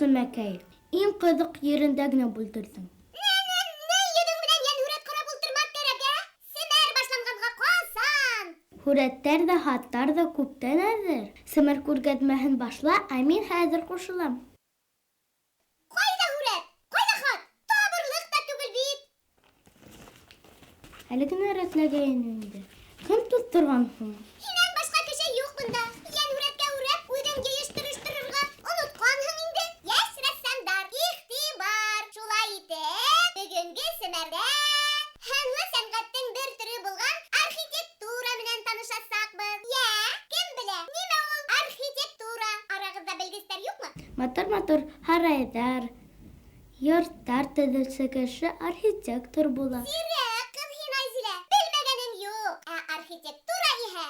Сәмәкәй. Иң кызык yerinde генә бүлдердең. Хүрәттәр дә, хаттар да күптән әзер. Семер күргәзмәһен башла, ә мин хәзер кушылам. Кайда хүрәт? Кайда хат? Табырлык та түгел бит. Әле генә рәтләгәйне инде. Кем тоттырган һуң? Һинән башка кеше юк бында. Ян хүрәткә хүрәп, үдән җыештырырга онытканһың инде. Яшь рәссамдар, игътибар. Шулай итеп, бүгенге семәрдә хәнле сәнгатьнең бер төре булган архитектура белән танышасакбыз. Я, кем белә? Нимә ул архитектура? Арагызда белгечләр юкмы? Матур-матур һарайдар, йорттар төзүче кеше архитектор була. Сирәк кыз һин, Айзилә. Белмәгәнең юк. Ә архитектура иһә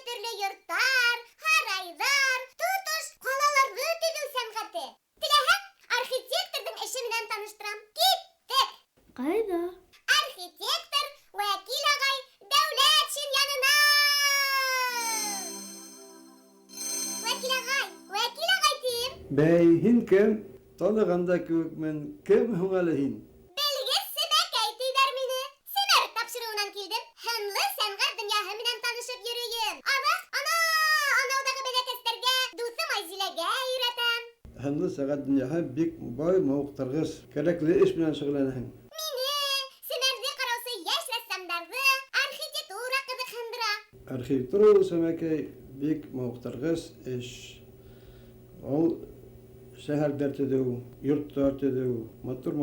төрле йорттар, һарайдар, тотыш калаларны төзү сәнгате. Теләһәң, архитекторның эше менән таныштырам. Киттек. Кайда? Архитектор Вәкил агай Дәүләтшин янына. Вәкил агай тим. Бәй, һин кем? Танығанда кеүекмен. Кем һуң әле һин? Белгес Сәмәкәй тиҙәр мине. Семәр тапшырыуынан килдем. Һынлы сәнгать донъяһы менән танышып йөрөйөм. Анаудағы бәләкәстәргә, дуҫым Айзиләгә өйрәтәм. Һынлы сәғәт дөньяһы бик бай, мауыҡтырғыс. Кәрәкле эш менән шөғөлләнәһең. Мине, Семәрҙе ҡараусы йәш рәссамдарҙы архитектура ҡыҙыҡһындыра. Архитектура ул Сәмәкәй бик мауыҡтырғыс эш. Ул шәһәрҙәр төҙөү, йорттар төҙөү, матур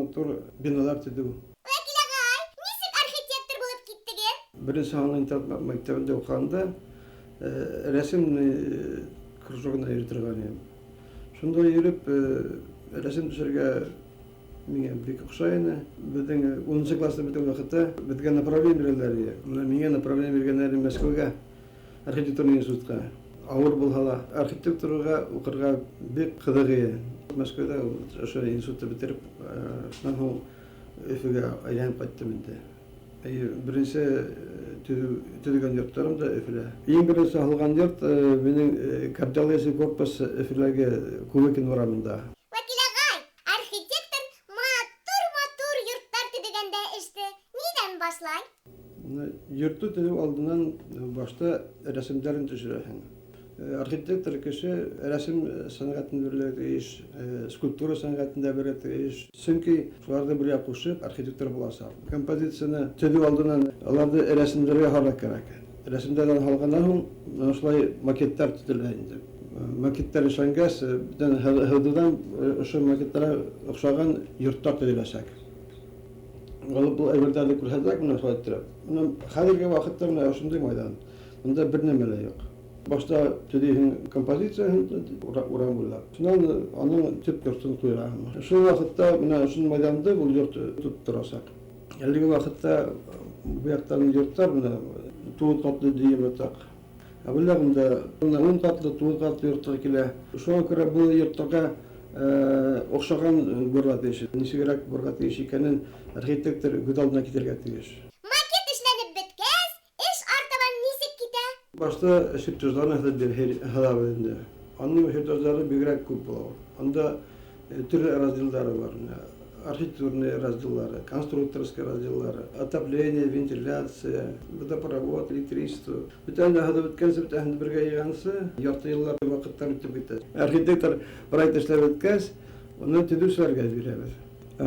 биналар төҙөү. Вәкил агай, нисек архитектор булып киттегеҙ? Беренсе һанлы интернат мәктәбендә уҡығанда рәсем кружогына йөрөтөргән идем. Шунда йөрөп, рәсем төшөргә миңә бик оҡшай ине. Беҙҙең 10 класста беҙҙең ваҡытта беҙгә направление бирәләр. Миңә направление биргәндәр Мәскәүгә, архитектура институтҡа. Ауыр булһа ла, архитектураға уҡырға бик ҡыҙыҡ ине. Мәскәүҙә ошо институтты бөтөрөп, шунан һуң Өфөгә әйләнеп ҡайттым инде. Беренсе төҙөгән йорттарым да Өфөлә. Иң беренсе һалған йорт минең кардиология корпус Өфөләге Кубыкин урамында. Вәкил агай, архитектор матур йорттар төҙөгәндә эште ниҙән башлай? Йортты төҙөү алдынан башта рәсемдәрен төшөрәһең. Архитектор кеше рәсем сәнғәтен белергә тейеш, скульптура сәнғәтендә белергә тейеш. Сөнки шуларҙы бергә ҡушып архитектор буласаҡ. Композицияны төҙөү алдынан аларҙы рәсемдәргә һалырға кәрәк. Рәсемдәрҙән һалғандан һуң шулай макеттар төҙөлә инде. Макеттар эшләнгәс, һыуҙыуҙан ошо макеттарға оҡшаған йорттар төҙөләсәк. Был әйберҙәрҙе күрһәтәк менән шулай иттереп. Хәҙерге ваҡытта менә ошондай майҙан. Бында бер нәмә лә юҡ. Башта төҙөйһөң композицияһын урам буйлап. Шунан аның төп йортон ҡуйаһың. Шул ваҡытта менә ошо майҙанды был йорт тотоп торасаҡ. Әлеге ваҡытта бу яҡтан йорттар менә 9 ҡатлы дөйөм ятаҡ. Ә был яғында 10 ҡатлы, 9 ҡатлы йорттар килә. Шуға күрә был йорттарға оҡшаған булырға тейеш. Нисегерәк булырға тейеш икәнен архитектор күҙ алдына китергә тейеш. Макет эшләнеп бөткәс, эш артабан нисек китә? Башта чертежларны һалабыҙ инде. Аның чертеждары бигерәк күп була. Анда төрлө разделдары бар. Архитектурные разделдары, конструкторские разделдары, отопление, вентиляция, водопровод, электричество. Бүтән һәлә бөткәнсе бөтәһен бергә йыйгансы, ярты йыллар ваҡыттар үтеп китә. Архитектор проект эшләп бөткәс, уны төҙөүселәргә бирәбеҙ.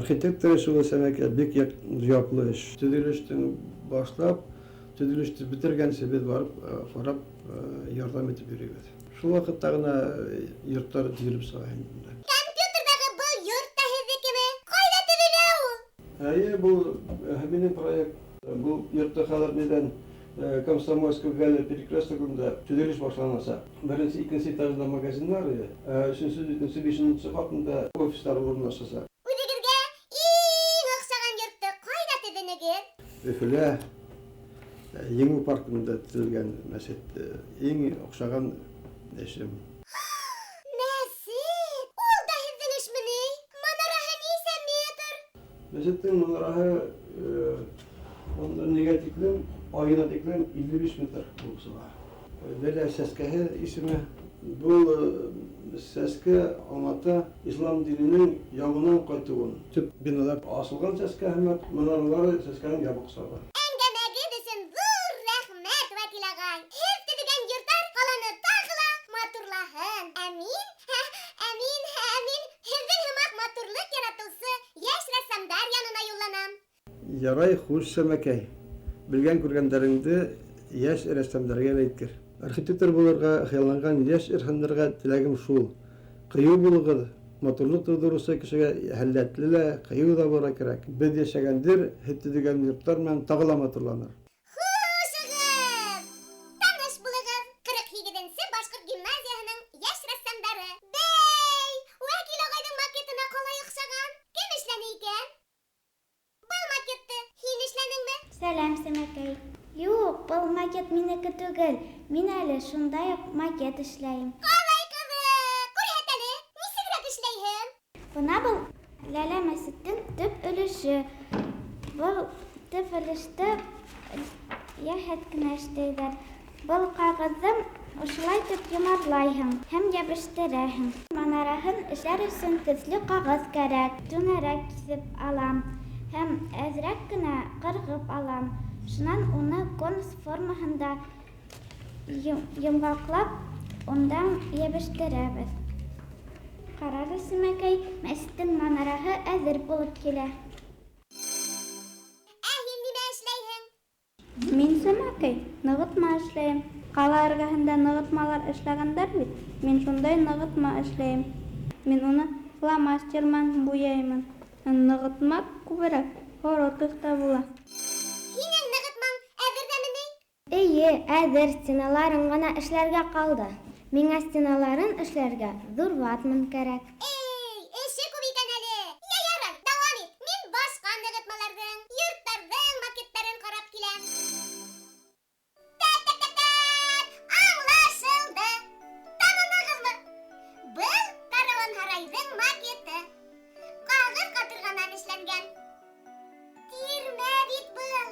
Архитектор эше ул Сәмәкәй бик яуаплы эш. Төҙөлөштән башлап, төҙөлөштө бетергәнсе беҙ барып, фарап, ярҙам итеп йөрөйбөҙ. Шул ваҡытта ғына йорттар төҙөлөп сыға инде. Компьютерҙағы был йорт та һеҙҙекеме? Ҡайҙа төҙөлә ул? Әйе, был минең проект. Был йортта хәҙер нидән Комсомольская галерея перекрестогында төҙөлөш башланасаҡ. Беренсе, икенсе этажында магазиндар, өсөнсө, дүртенсе, бишенсе ҡатында офистар урынлашасаҡ. Үҙегеҙгә иң оҡшаған йортто ҡайҙа төҙөнөгөҙ? Өфөлә Еңеү паркында төҙөлгән мәсет. Иң оҡшаған эшем. Мәсет! Ул да һеҙҙең эшме ни? Манараһы нисә метр? Мәсеттең манараһы нигә тиклем, айына тиклем 55 метр булып сыға. Вәлә сәскәһе исеме Бұл сәске Алматы ислам динінің ябынан қайтуын. Тіп биналар асылған сәске әмет, мұналары сәскенің ябық сағы. Әңгәмәгез өчен зур рәхмәт, Вәкил агай. Һез дигән йортлар каланы тагыла матурлаһын. Әмин. Әмин. Һездән һәммәк матурлык яратусы яшь рәссамдар янына юлланам. Ярай хуш сәмәкәй. Білген күргәндәреңді яшь рәссамдарга әйткер. Архитектор булырга хыялланган яшь ирханнарга теләгем шул. Кыю булыгыз. Матурлык тудырусы кешегә хәлләтле лә, кыю да бара кирәк. Без яшәгәндер, хәтта дигән йортлар менән тагыла матурланыр. Хушыгыз! Таныш булыгыз. 47-нче Башкорт гимназиясының яшь рәссамдары. Бәй! Вәкил агайның макетына калай охшаган. Кем эшләне икән? Был макетты һин эшләнеңме? Сәлам, Сәмәкәй. Юк, был макет минеке түгел. Мин әле шундай ук макет эшләйм. Калай кызык! Күрһәт әле, нисегрәк эшләйһең? Бына был Ләлә мәсеттең төп өлеше. Был төп өлеште яһәт кенә эшләйләр. Был кагызны ошылай итеп йомарлайһың һәм ябыштерәһең. Манараһын эшләр өчен төсле кагыз кәрәк. Түнәрәк кисеп алам һәм әзрәк кенә кыргып алам. Шуннан уны конус формаһында йомгаклап, ондан ябыштерәбез. Карагыз, Сәмәкәй, мәчеттең манараһы әзер булып килә. Һин нимә эшләйһең? Мин Сәмәкәй, ныгытма эшләйем. Кала эргәһендә ныгытмалар эшләгәндәр бит. Мин шундай ныгытма эшләйем. Мин уны фломастермен буяймын. Ныгытма күбрәк хоротыкта була. Һинең ныгытмаң әзердәмени? Эйе, әзер стеналарын гына эшләргә калды. Миңа стеналарын эшләргә зур ватман кәрәк. Эй, эше күп икән әле. Ярар, дәвам ит. Мин башка ныгытмаларның, йортларның макеттарын карап киләм. Аңлашылды. Таныдыгызмы? Был Караван һарайның макеты. Кагыз катырганнан эшләнгән. Тирмә бит был.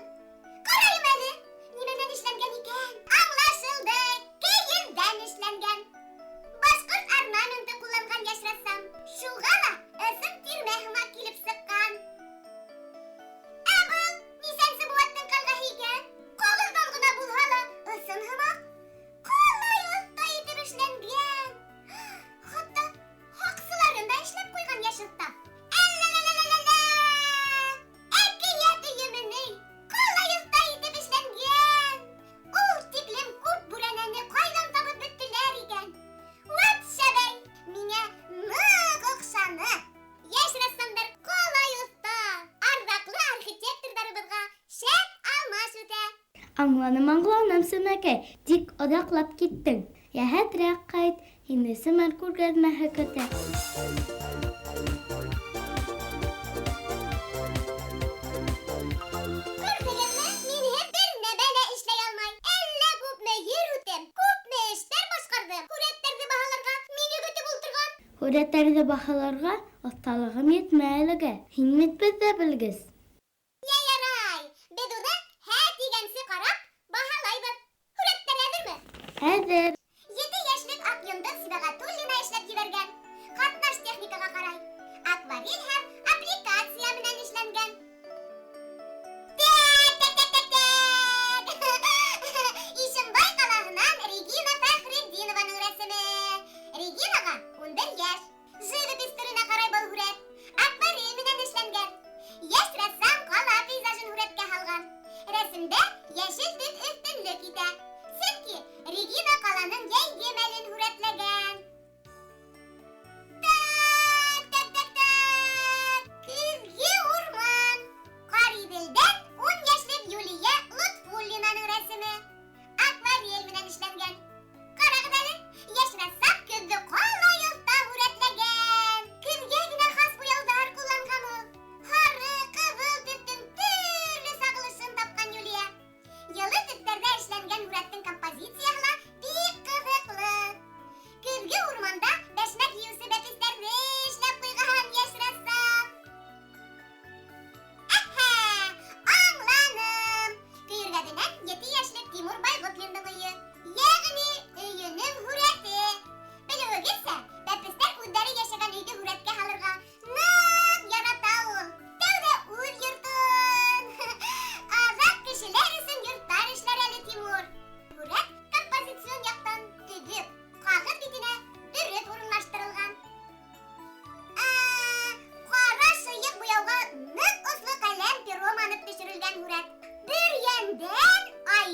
Карайм әле. Нимәдән эшләнгән икән? Аңлашылды. Киемдән эшләнгән. Башкорт орнаменты кулланган яшь рәссам. Шуңа ла ысым тирмә һымак килеп сыккан. Ә был нисәнче буаттың калгаһы икән? Кагыздан гына булһа ла ысым һымак. Калай оста итеп эшләнгән. Хатта хаксыларын да эшләп куйган яшь оста. Әлләләләләлә! Әкият өйөмени. Калай оста итеп эшләнгән. Ул тиклем күп бүрәнәне кайдан табып беттеләр икән? Вәт шәбәй, миңа нык охшаны. Яшь рәссамдар калай оста. Ардаклы архитектордарыбызга шәп алмаш үтә. Аңланым, Сәмәкәй, тик одаклап киттең. Яһәтрәк кайт, инде Семер күргәзмәһе көтә. Күрдегезме? Мин бер нәмә лә эшләй алмай. Әллә күпме йөрүтем, күпме эшләр башкардым. Күрәттерде баһаларга мине көтеп ултырган. Хүрәтләрне баһаларга осталыгым етмәлеге. Һин бит бездә белгез. Ярай, без уны һә дигәнсе карап баһалайбыз. Күрәттер әзерме? Әзер. 7 яшьлек Акъюндыз Сибагатуллина эшләп җибәргән. Катнаш техникага карай. Акварель һәм аппликация белән эшләнгән. Ишембай калаһыннан Регина Фәхретдинованың рәсеме. Регинага 11 яшь. Живопись түренә карай был һүрәт. Акварель менән эшләнгән. Яшь рәссам кала пейзажын һүрәткә һалган. Рәсемдә яшел төс өстенлек итә. Сөнки Регина каланың янги мәлен һүрәтләгән. Көзге урман. Кариделдән 10 яшьлек Юлия Лутфуллинаның рәсеме. Акварель менән эшләнгән. Карагыз әле, яшь рәссам көзге калай оста һүрәтләгән. Кемгә генә хас буяулар кулланган ул. Сары, кызыл төстең төрле сагылышын тапкан Юлия. Йылы төстәрдә эшләнгән һүрәттең композицияһы бик кызыклы. Көзге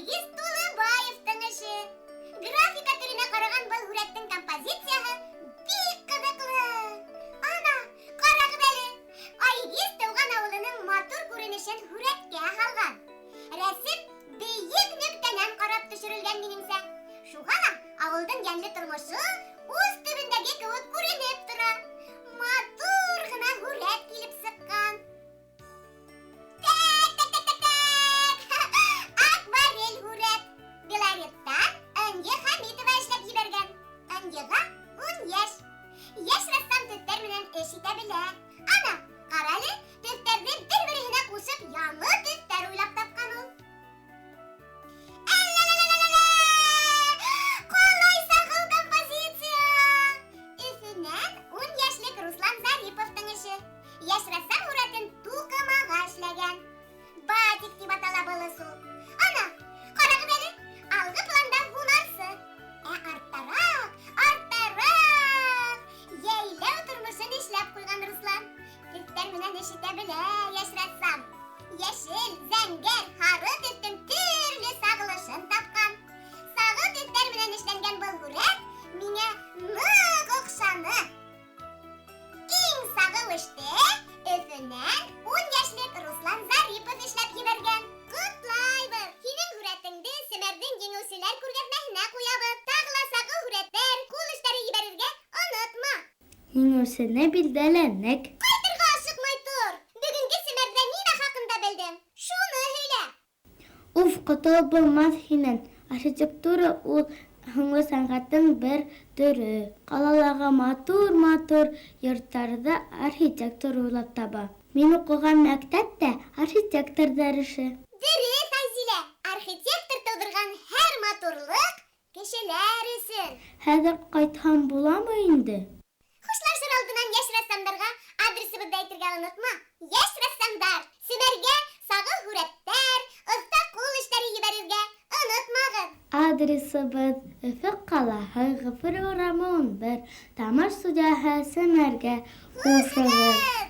Айгиз Тулыбаевтың эше. Графика түренә караган был һүрәттең композицияһы бик кызыклы. Ана, карагыз әле. Айгиз тыуган авылының матур күренешен һүрәткә һалган. Рәсем бейек нөктәнән карап төшерелгән минеңсә. Шуңа да авылдың йәнле тормышы үз төбендәге кебек күренеп тора. Матур гына һүрәт килеп сыккан. Акварель һүрәт. Белореттан Әнге Хәмитова эшләп җибәргән. Әнгегә 10 яшь. Яшь рәссам төстәр менән эш итә белә. Ана, каралы, төстәрне бер-беренә кушып яңа төстәр уйлап тапкан ул. Калай сагыл композиция! Өфөнән 10 яшьлек Руслан Зариповтың эше. Яшь рәссам һүрәтен тукымага эшләгән. Батик дип атала булысы. Ана, карагыз әле, алгы планда һунарсы. Арттарак! Яйлау тормышын эшләп куйган Руслан. Төстәр менән эш итә белә яшь рәссам. Яшел, зәңгәр, һары төстең төрле сагылышын тапкан. Сагы төстәр менән эшләнгән был һүрәт миңа нык охшаны. Иң сагыл эштә Өфөнән 10 яшьлек Руслан Зарипов эшләп җибәргән. Котлайбыз! Синең һүрәтеңде Семәрдән җиңүчеләр күргәзмәсенә куябыз. Тагыла сагыл һүрәтләр, кул эшләре җибәрергә онытма. Еңүсене билдәләнек. Кайтырга ашыкмай тор. Бүгенге Семәрдә нидә хакында белдең? Шуны һөйлә. Уф, котылып булмас һинен. Архитектура ул һуңгы сәнгатьнең бер төрө. Калаларга матур йортларда архитектор уйлап таба. Мин укыган мәктәптә архитектор дәресе. Дөрес, Айзилә. Архитектор тудырган һәр матурлык кешеләр өсөн. Хәзер кайтһам буламы инде? Хушлашыр алдынан яшь рәссамдарга адресыбызды әйтергә онытма. Яшь рәссамдар, Семәргә сагыл һүрәттәр, оста кул эшләре җибәрергә онытмагыз. Адресыбыз Өфе калаһы, Гыфыр урамы 11, Тамаш судаһы, Семәргә. Кушыгыз.